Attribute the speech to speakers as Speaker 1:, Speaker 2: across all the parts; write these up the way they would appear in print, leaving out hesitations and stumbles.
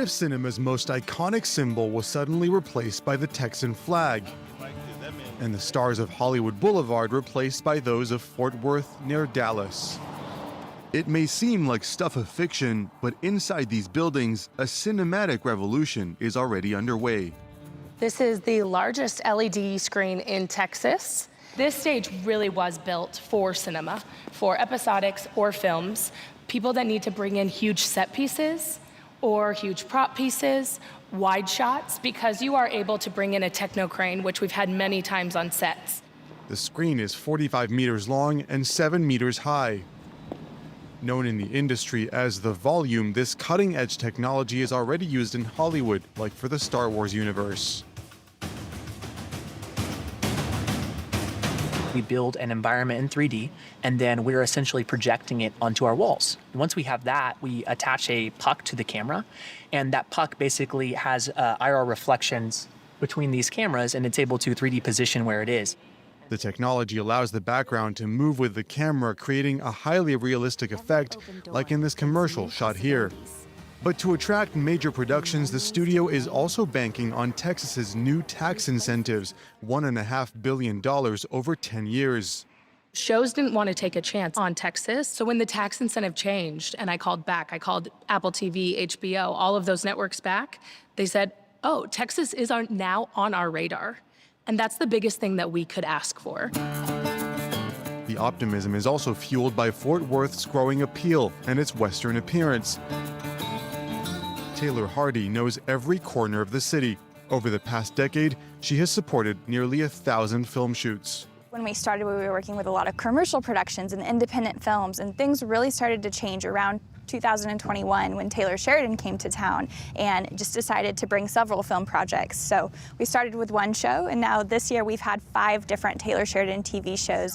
Speaker 1: What if cinema's most iconic symbol was suddenly replaced by the Texan flag, and the stars of Hollywood Boulevard replaced by those of Fort Worth near Dallas? It may seem like stuff of fiction, but inside these buildings, a cinematic revolution is already underway.
Speaker 2: This is the largest LED screen in Texas. This stage really was built for cinema, for episodics or films, people that need to bring in huge set pieces or huge prop pieces, wide shots, because you are able to bring in a techno crane, which we've had many times on sets.
Speaker 1: The screen is 45 meters long and 7 meters high. Known in the industry as the Volume, this cutting-edge technology is already used in Hollywood, like for the Star Wars universe.
Speaker 3: We build an environment in 3D, and then we're essentially projecting it onto our walls. Once we have that, we attach a puck to the camera, and that puck basically has IR reflections between these cameras, and it's able to 3D position where it is.
Speaker 1: The technology allows the background to move with the camera, creating a highly realistic effect, like in this commercial shot here. But to attract major productions, the studio is also banking on Texas's new tax incentives, $1.5 billion over 10 years.
Speaker 2: Shows didn't want to take a chance on Texas, so when the tax incentive changed and I called Apple TV, HBO, all of those networks back, they said, oh, Texas is now on our radar. And that's the biggest thing that we could ask for.
Speaker 1: The optimism is also fueled by Fort Worth's growing appeal and its Western appearance. Taylor Hardy knows every corner of the city. Over the past decade, she has supported nearly 1,000 film shoots.
Speaker 4: When we started, we were working with a lot of commercial productions and independent films, and things really started to change around 2021 when Taylor Sheridan came to town and just decided to bring several film projects. So we started with one show, and now this year we've had 5 different Taylor Sheridan TV shows.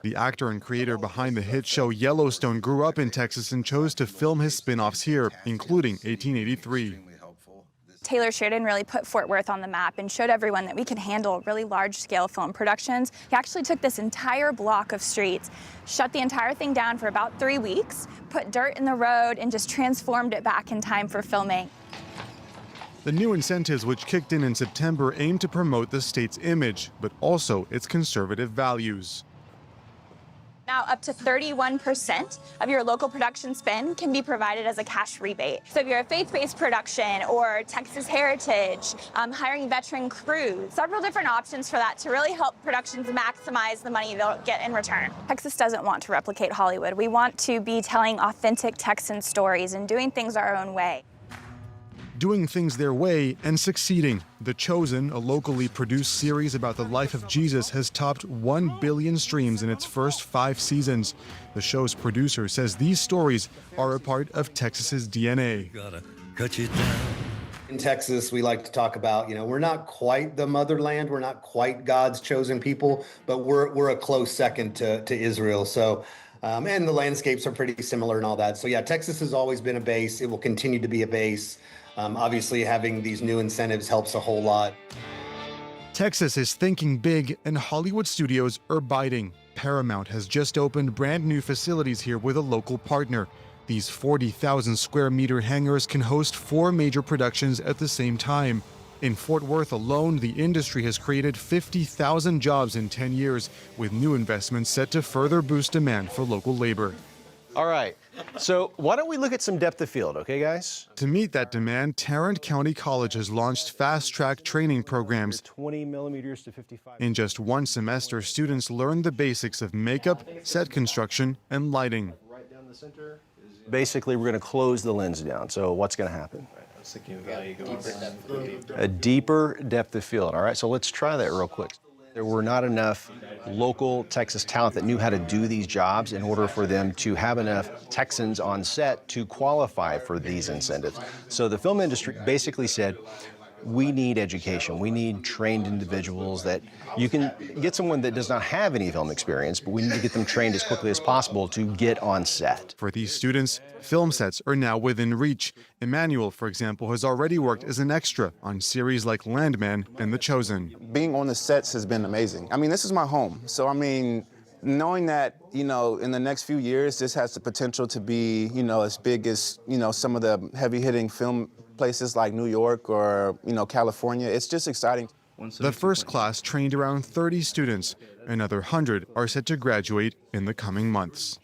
Speaker 1: The actor and creator behind the hit show Yellowstone grew up in Texas and chose to film his spin-offs here, including 1883.
Speaker 4: Taylor Sheridan really put Fort Worth on the map and showed everyone that we could handle really large-scale film productions. He actually took this entire block of streets, shut the entire thing down for about 3 weeks, put dirt in the road, and just transformed it back in time for filming.
Speaker 1: The new incentives, which kicked in September, aim to promote the state's image, but also its conservative values.
Speaker 4: Now, up to 31% of your local production spend can be provided as a cash rebate. So if you're a faith-based production or Texas Heritage, hiring veteran crews, several different options for that to really help productions maximize the money they'll get in return. Texas doesn't want to replicate Hollywood. We want to be telling authentic Texan stories and doing things our own way.
Speaker 1: Doing things their way and succeeding. The Chosen, a locally produced series about the life of Jesus, has topped 1 billion streams in its first 5 seasons. The show's producer says these stories are a part of Texas's DNA.
Speaker 5: In Texas, we like to talk about, we're not quite the motherland, we're not quite God's chosen people, but we're a close second to Israel. So, and the landscapes are pretty similar and all that. So yeah, Texas has always been a base. It will continue to be a base. Obviously, having these new incentives helps a whole lot.
Speaker 1: Texas is thinking big, and Hollywood studios are biting. Paramount has just opened brand new facilities here with a local partner. These 40,000 square meter hangars can host 4 major productions at the same time. In Fort Worth alone, the industry has created 50,000 jobs in 10 years, with new investments set to further boost demand for local labor.
Speaker 6: All right, so why don't we look at some depth of field, okay, guys?
Speaker 1: To meet that demand, Tarrant County College has launched fast-track training programs.
Speaker 6: 20 millimeters to 55.
Speaker 1: In just 1 semester, students learn the basics of makeup, set construction, and lighting.
Speaker 6: Right down the center. Basically, we're going to close the lens down. So what's going to happen? A deeper depth of field. All right, so let's try that real quick. There were not enough local Texas talent that knew how to do these jobs in order for them to have enough Texans on set to qualify for these incentives. So the film industry basically said, we need education. We need trained individuals. That you can get someone that does not have any film experience, but we need to get them trained as quickly as possible to get on set.
Speaker 1: For these students, film sets are now within reach. Emmanuel, for example, has already worked as an extra on series like Landman and The Chosen.
Speaker 7: Being on the sets has been amazing. I mean, this is my home. So, knowing that, in the next few years, this has the potential to be, as big as, some of the heavy-hitting film places like New York or, California, it's just exciting.
Speaker 1: The first class trained around 30 students. Another 100 are set to graduate in the coming months.